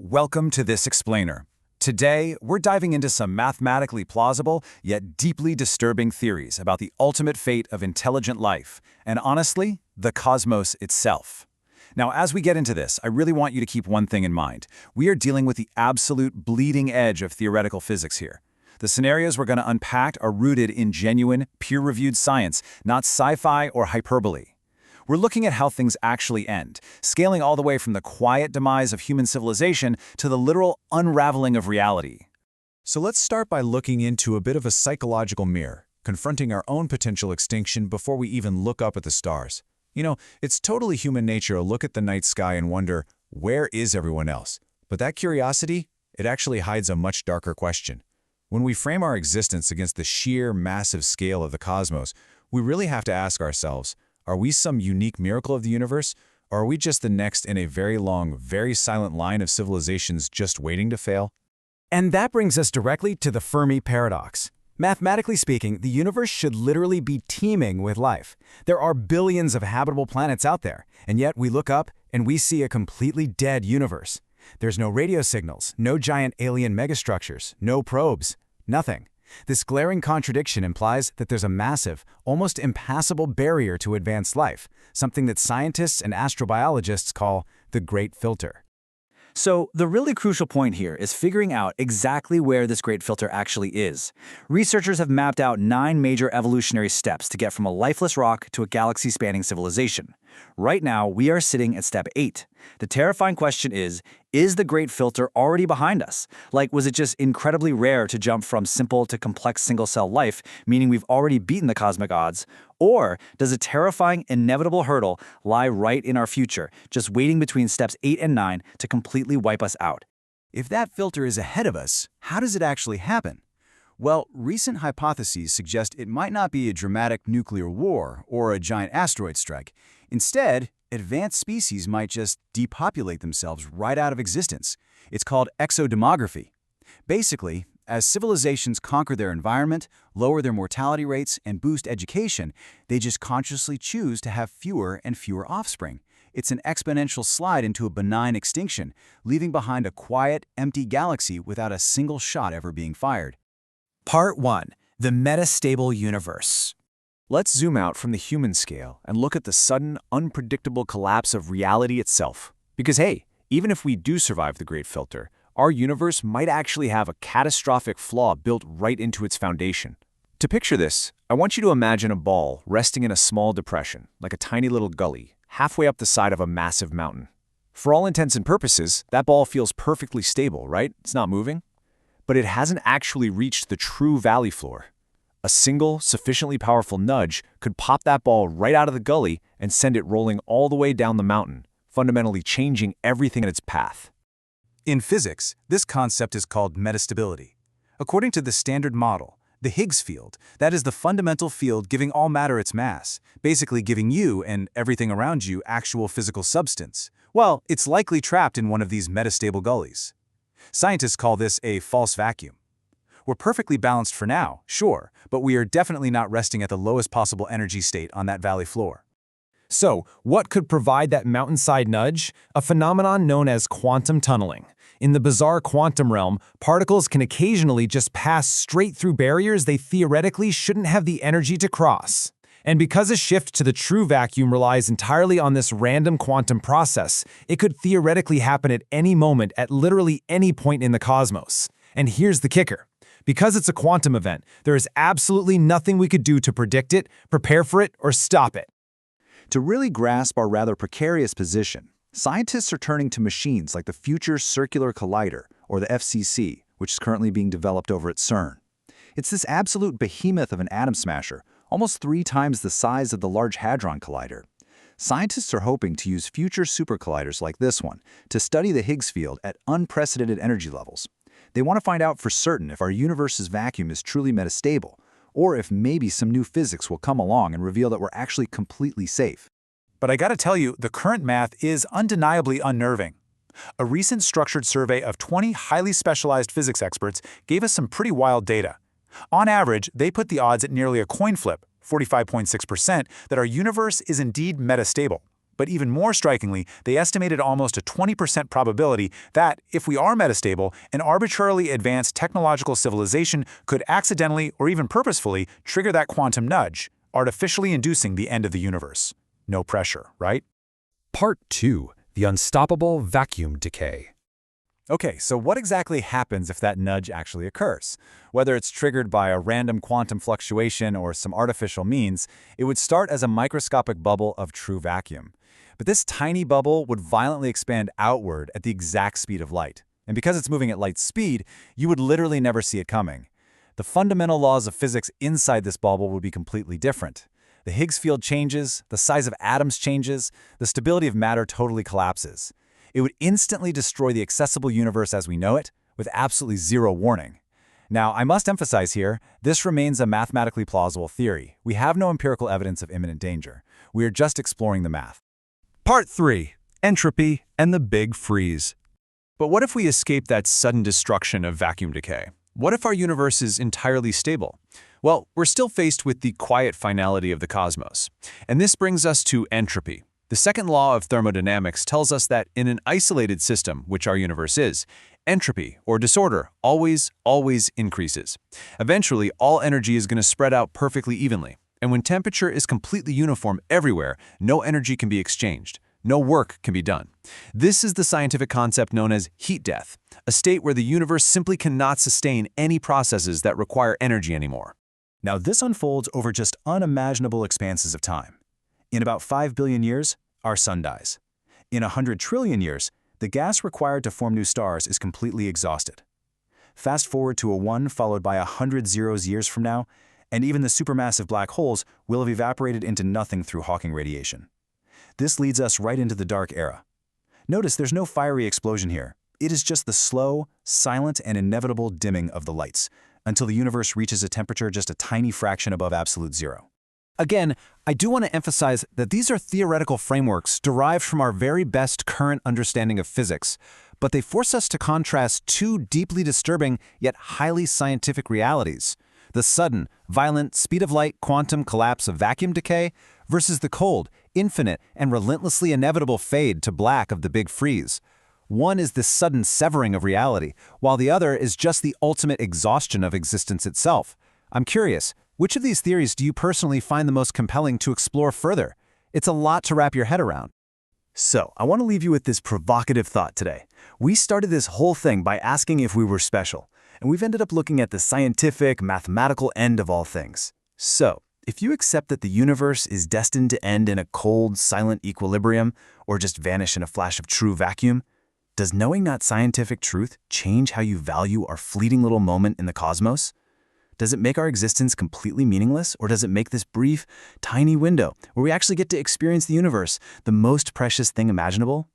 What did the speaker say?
Welcome to this explainer. Today, we're diving into some mathematically plausible yet deeply disturbing theories about the ultimate fate of intelligent life, and honestly, the cosmos itself. Now, as we get into this, I really want you to keep one thing in mind. We are dealing with the absolute bleeding edge of theoretical physics here. The scenarios we're going to unpack are rooted in genuine, peer-reviewed science, not sci-fi or hyperbole. We're looking at how things actually end, scaling all the way from the quiet demise of human civilization to the literal unraveling of reality. So let's start by looking into a bit of a psychological mirror, confronting our own potential extinction before we even look up at the stars. You know, it's totally human nature to look at the night sky and wonder, where is everyone else? But that curiosity, it actually hides a much darker question. When we frame our existence against the sheer, massive scale of the cosmos, we really have to ask ourselves, are we some unique miracle of the universe, or are we just the next in a very long, very silent line of civilizations just waiting to fail? And that brings us directly to the Fermi paradox. Mathematically speaking, the universe should literally be teeming with life. There are billions of habitable planets out there, and yet we look up and we see a completely dead universe. There's no radio signals, no giant alien megastructures, no probes, nothing. This glaring contradiction implies that there's a massive, almost impassable barrier to advanced life, something that scientists and astrobiologists call the Great Filter. So the really crucial point here is figuring out exactly where this great filter actually is. Researchers have mapped out 9 major evolutionary steps to get from a lifeless rock to a galaxy-spanning civilization. Right now, we are sitting at step 8. The terrifying question is the great filter already behind us? Like, was it just incredibly rare to jump from simple to complex single-cell life, meaning we've already beaten the cosmic odds? Or does a terrifying, inevitable hurdle lie right in our future, just waiting between steps 8 and 9 to completely wipe us out? If that filter is ahead of us, how does it actually happen? Well, recent hypotheses suggest it might not be a dramatic nuclear war or a giant asteroid strike. Instead, advanced species might just depopulate themselves right out of existence. It's called exodemography. Basically, as civilizations conquer their environment, lower their mortality rates, and boost education, they just consciously choose to have fewer and fewer offspring. It's an exponential slide into a benign extinction, leaving behind a quiet, empty galaxy without a single shot ever being fired. Part 1. The Metastable Universe. Let's zoom out from the human scale and look at the sudden, unpredictable collapse of reality itself. Because hey, even if we do survive the Great Filter, our universe might actually have a catastrophic flaw built right into its foundation. To picture this, I want you to imagine a ball resting in a small depression, like a tiny little gully, halfway up the side of a massive mountain. For all intents and purposes, that ball feels perfectly stable, right? It's not moving. But it hasn't actually reached the true valley floor. A single, sufficiently powerful nudge could pop that ball right out of the gully and send it rolling all the way down the mountain, fundamentally changing everything in its path. In physics, this concept is called metastability. According to the Standard Model, the Higgs field, that is the fundamental field giving all matter its mass, basically giving you and everything around you actual physical substance, well, it's likely trapped in one of these metastable gullies. Scientists call this a false vacuum. We're perfectly balanced for now, sure, but we are definitely not resting at the lowest possible energy state on that valley floor. So, what could provide that mountainside nudge? A phenomenon known as quantum tunneling. In the bizarre quantum realm, particles can occasionally just pass straight through barriers they theoretically shouldn't have the energy to cross. And because a shift to the true vacuum relies entirely on this random quantum process, it could theoretically happen at any moment at literally any point in the cosmos. And here's the kicker. Because it's a quantum event, there is absolutely nothing we could do to predict it, prepare for it, or stop it. To really grasp our rather precarious position, scientists are turning to machines like the Future Circular Collider, or the FCC, which is currently being developed over at CERN. It's this absolute behemoth of an atom smasher, almost 3 times the size of the Large Hadron Collider. Scientists are hoping to use future supercolliders like this one to study the Higgs field at unprecedented energy levels. They want to find out for certain if our universe's vacuum is truly metastable, or if maybe some new physics will come along and reveal that we're actually completely safe. But I gotta tell you, the current math is undeniably unnerving. A recent structured survey of 20 highly specialized physics experts gave us some pretty wild data. On average, they put the odds at nearly a coin flip, 45.6%, that our universe is indeed metastable. But even more strikingly, they estimated almost a 20% probability that, if we are metastable, an arbitrarily advanced technological civilization could accidentally or even purposefully trigger that quantum nudge, artificially inducing the end of the universe. No pressure, right? Part 2. The unstoppable vacuum decay. Okay, so what exactly happens if that nudge actually occurs? Whether it's triggered by a random quantum fluctuation or some artificial means, it would start as a microscopic bubble of true vacuum. But this tiny bubble would violently expand outward at the exact speed of light. And because it's moving at light speed, you would literally never see it coming. The fundamental laws of physics inside this bubble would be completely different. The Higgs field changes, the size of atoms changes, the stability of matter totally collapses. It would instantly destroy the accessible universe as we know it, with absolutely zero warning. Now, I must emphasize here, this remains a mathematically plausible theory. We have no empirical evidence of imminent danger. We are just exploring the math. Part 3. Entropy and the Big Freeze. But what if we escape that sudden destruction of vacuum decay? What if our universe is entirely stable? Well, we're still faced with the quiet finality of the cosmos. And this brings us to entropy. The second law of thermodynamics tells us that in an isolated system, which our universe is, entropy, or disorder, always increases. Eventually, all energy is going to spread out perfectly evenly. And when temperature is completely uniform everywhere, no energy can be exchanged. No work can be done. This is the scientific concept known as heat death, a state where the universe simply cannot sustain any processes that require energy anymore. Now, this unfolds over just unimaginable expanses of time. In about 5 billion years, our sun dies. In 100 trillion years, the gas required to form new stars is completely exhausted. Fast forward to a 1 followed by 100 zeros years from now, and even the supermassive black holes will have evaporated into nothing through Hawking radiation. This leads us right into the dark era. Notice there's no fiery explosion here. It is just the slow, silent, and inevitable dimming of the lights, until the universe reaches a temperature just a tiny fraction above absolute zero. Again, I do want to emphasize that these are theoretical frameworks derived from our very best current understanding of physics, but they force us to contrast two deeply disturbing yet highly scientific realities: the sudden, violent, speed-of-light quantum collapse of vacuum decay versus the cold, infinite, and relentlessly inevitable fade to black of the Big Freeze. One is the sudden severing of reality, while the other is just the ultimate exhaustion of existence itself. I'm curious, which of these theories do you personally find the most compelling to explore further? It's a lot to wrap your head around. So, I want to leave you with this provocative thought today. We started this whole thing by asking if we were special, and we've ended up looking at the scientific, mathematical end of all things. So, if you accept that the universe is destined to end in a cold, silent equilibrium, or just vanish in a flash of true vacuum, does knowing that scientific truth change how you value our fleeting little moment in the cosmos? Does it make our existence completely meaningless, or does it make this brief, tiny window where we actually get to experience the universe, the most precious thing imaginable,